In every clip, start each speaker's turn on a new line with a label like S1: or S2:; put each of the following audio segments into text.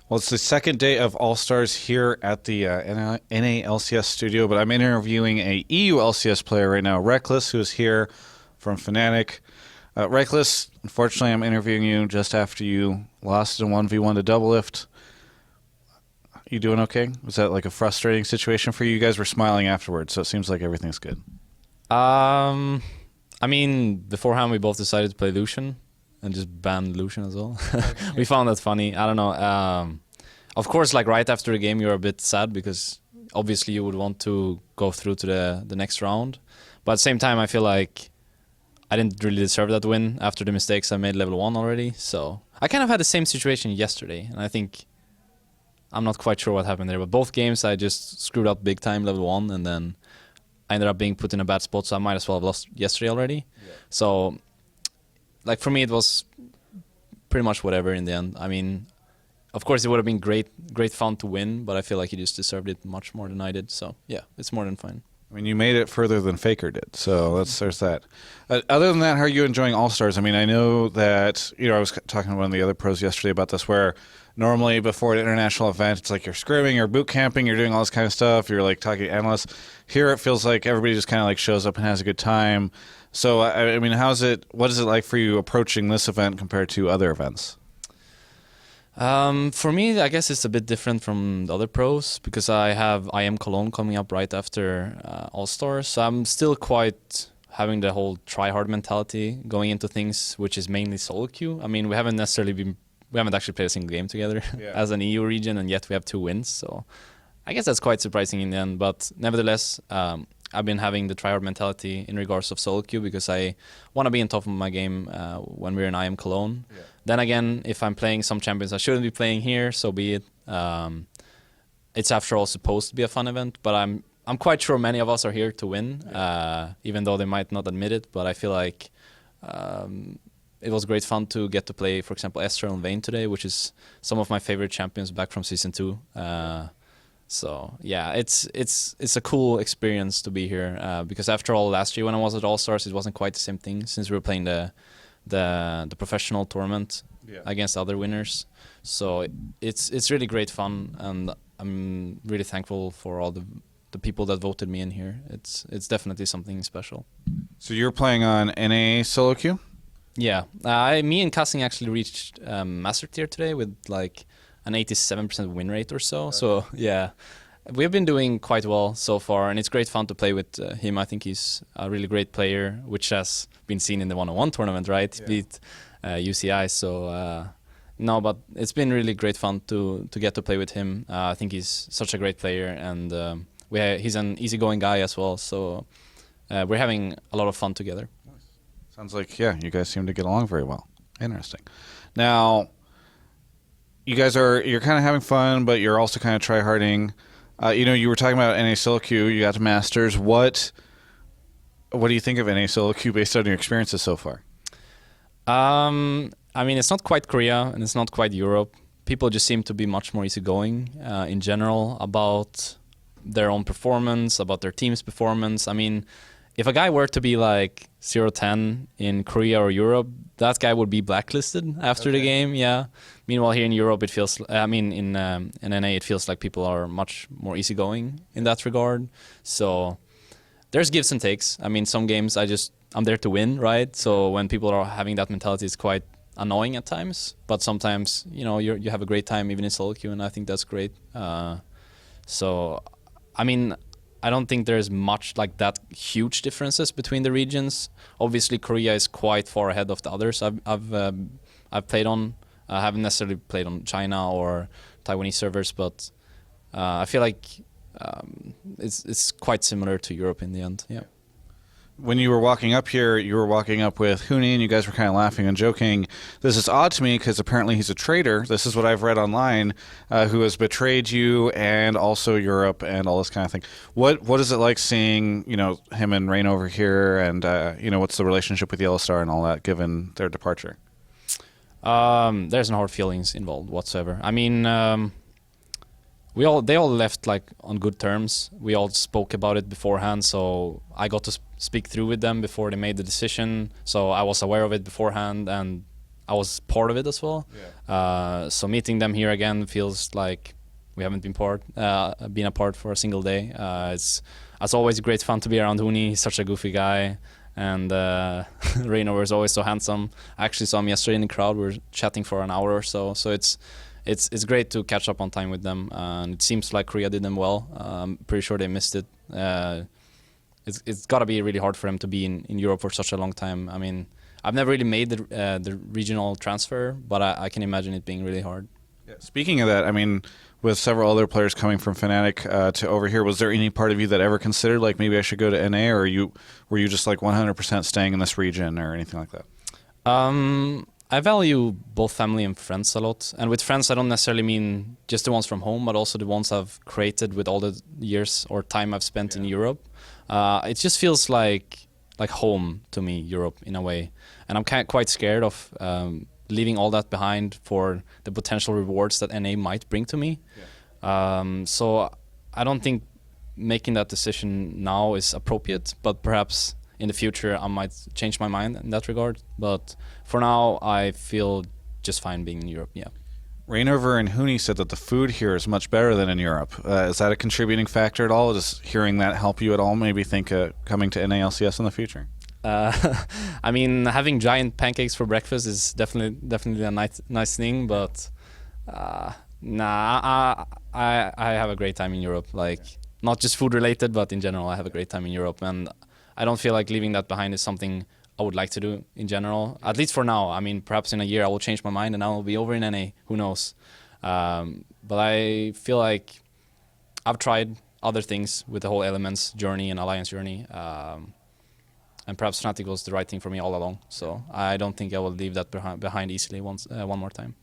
S1: Well, it's the second day of All-Stars here at the NALCS studio, but I'm interviewing a EU LCS player right now, Rekkles, who is here from Fnatic. Rekkles, unfortunately, I'm interviewing you just after you lost in 1v1 to Doublelift. You doing okay? Was that like a frustrating situation for you? You guys were smiling afterwards, so it seems like everything's good.
S2: I mean, beforehand we both decided to play Lucian and just ban Lucian as well. We found that funny. I don't know. Of course, like right after the game, you're a bit sad because obviously you would want to go through to the next round. But at the same time, I feel like I didn't really deserve that win after the mistakes I made level 1 already. So I kind of had the same situation yesterday, and I think I'm not quite sure what happened there. But both games I just screwed up big time level 1, and then I ended up being put in a bad spot, so I might as well have lost yesterday already. Yeah. So, like for me, it was pretty much whatever in the end. I mean, of course, it would have been great fun to win, but I feel like he just deserved it much more than I did. So, yeah, it's more than fine.
S1: I mean, you made it further than Faker did, so there's that. Other than that, how are you enjoying All-Stars? I mean, I know that, I was talking to one of the other pros yesterday about this, where normally before an international event, it's like you're scrimming, you're boot camping, you're doing all this kind of stuff, you're like talking to analysts. Here it feels like everybody just kind of like shows up and has a good time. So, I mean, what is it like for you approaching this event compared to other events?
S2: For me, I guess it's a bit different from the other pros because I have IM Cologne coming up right after All-Stars. So I'm still quite having the whole try-hard mentality going into things, which is mainly solo queue. I mean, we haven't actually played a single game together as an EU region, and yet we have 2 wins. So I guess that's quite surprising in the end. But nevertheless, I've been having the try-hard mentality in regards of solo queue because I want to be on top of my game when we're in IM Cologne. Yeah. Then again, if I'm playing some champions I shouldn't be playing here, so be it. It's after all supposed to be a fun event, but I'm quite sure many of us are here to win, even though they might not admit it. But I feel like it was great fun to get to play, for example, Esther and Vayne today, which is some of my favorite champions back from Season 2. So yeah, it's a cool experience to be here because after all, last year when I was at All Stars, it wasn't quite the same thing since we were playing the professional tournament against other winners. So it's really great fun, and I'm really thankful for all the people that voted me in here. It's definitely something special.
S1: So you're playing on NA solo queue?
S2: Yeah, me and Kassing actually reached Master Tier today with like an 87% win rate or so. So yeah, we've been doing quite well so far, and it's great fun to play with him. I think he's a really great player, which has been seen in the 1-on-1 tournament, right? Yeah. Beat UCI. So no, but it's been really great fun to get to play with him. I think he's such a great player, and he's an easygoing guy as well. So we're having a lot of fun together.
S1: Sounds like, you guys seem to get along very well. Interesting. Now, you're kind of having fun, but you're also kind of try-harding. You were talking about NA solo queue. You got to Masters. What do you think of NA solo queue based on your experiences so far?
S2: I mean, it's not quite Korea and it's not quite Europe. People just seem to be much more easygoing in general about their own performance, about their team's performance. I mean, if a guy were to be like 0-10 in Korea or Europe, that guy would be blacklisted after the game. Yeah. Meanwhile, here in Europe, it feels. In NA, it feels like people are much more easygoing in that regard. So there's gives and takes. I mean, some games I'm there to win, right? So when people are having that mentality, it's quite annoying at times. But sometimes, you have a great time even in solo queue, and I think that's great. So, I mean, I don't think there's much like that huge differences between the regions. Obviously, Korea is quite far ahead of the others I've played on. I haven't necessarily played on China or Taiwanese servers, but I feel like it's quite similar to Europe in the end. Yeah.
S1: When you were walking up here, you were walking up with Huni, and you guys were kind of laughing and joking. This is odd to me because apparently he's a traitor. This is what I've read online, who has betrayed you and also Europe and all this kind of thing. What is it like seeing him and Rain over here, and what's the relationship with Yellowstar and all that given their departure?
S2: There's no hard feelings involved whatsoever. I mean, they all left like on good terms. We all spoke about it beforehand, so I got to speak through with them before they made the decision. So I was aware of it beforehand, and I was part of it as well. Yeah. So meeting them here again feels like we haven't been apart for a single day. It's always great fun to be around Huni. He's such a goofy guy, and Reinover is always so handsome. I actually saw him yesterday in the crowd. We were chatting for an hour or so. So it's great to catch up on time with them, and it seems like Korea did them well. I'm pretty sure they missed it. It's got to be really hard for them to be in Europe for such a long time. I mean, I've never really made the regional transfer, but I can imagine it being really hard.
S1: Yeah. Speaking of that, I mean, with several other players coming from Fnatic to over here, was there any part of you that ever considered like maybe I should go to NA, or were you just like 100% staying in this region or anything like that?
S2: I value both family and friends a lot, and with friends I don't necessarily mean just the ones from home, but also the ones I've created with all the years or time I've spent in Europe. It just feels like home to me, Europe, in a way, and I'm quite scared of leaving all that behind for the potential rewards that NA might bring to me. Yeah. So I don't think making that decision now is appropriate, but perhaps in the future I might change my mind in that regard. But for now, I feel just fine being in Europe, yeah.
S1: Reinover and Huni said that the food here is much better than in Europe. Is that a contributing factor at all? Does hearing that help you at all maybe think coming to NALCS in the future?
S2: I mean, having giant pancakes for breakfast is definitely a nice thing, but nah, I have a great time in Europe. Like, not just food related, but in general, I have a great time in Europe, and I don't feel like leaving that behind is something I would like to do in general, at least for now. I mean, perhaps in a year I will change my mind and I will be over in NA, who knows. But I feel like I've tried other things with the whole Elements journey and Alliance journey, and perhaps Fnatic was the right thing for me all along. So I don't think I will leave that behind easily one more time.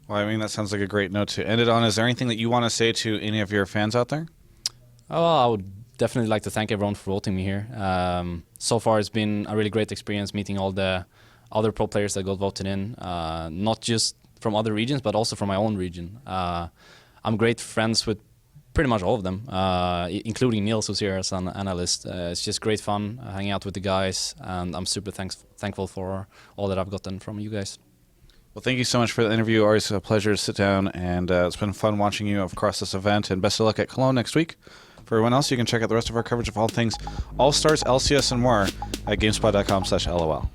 S1: Well, I mean, that sounds like a great note to end it on. Is there anything that you want to say to any of your fans out there?
S2: Oh, I would definitely like to thank everyone for voting me here. So far, it's been a really great experience meeting all the other pro players that got voted in, not just from other regions, but also from my own region. I'm great friends with pretty much all of them, including Niels, who's here as an analyst. It's just great fun hanging out with the guys, and I'm super thankful for all that I've gotten from you guys.
S1: Well, thank you so much for the interview. Always a pleasure to sit down, and it's been fun watching you across this event, and best of luck at Cologne next week. For everyone else, you can check out the rest of our coverage of all things All-Stars, LCS, and more at GameSpot.com/LOL.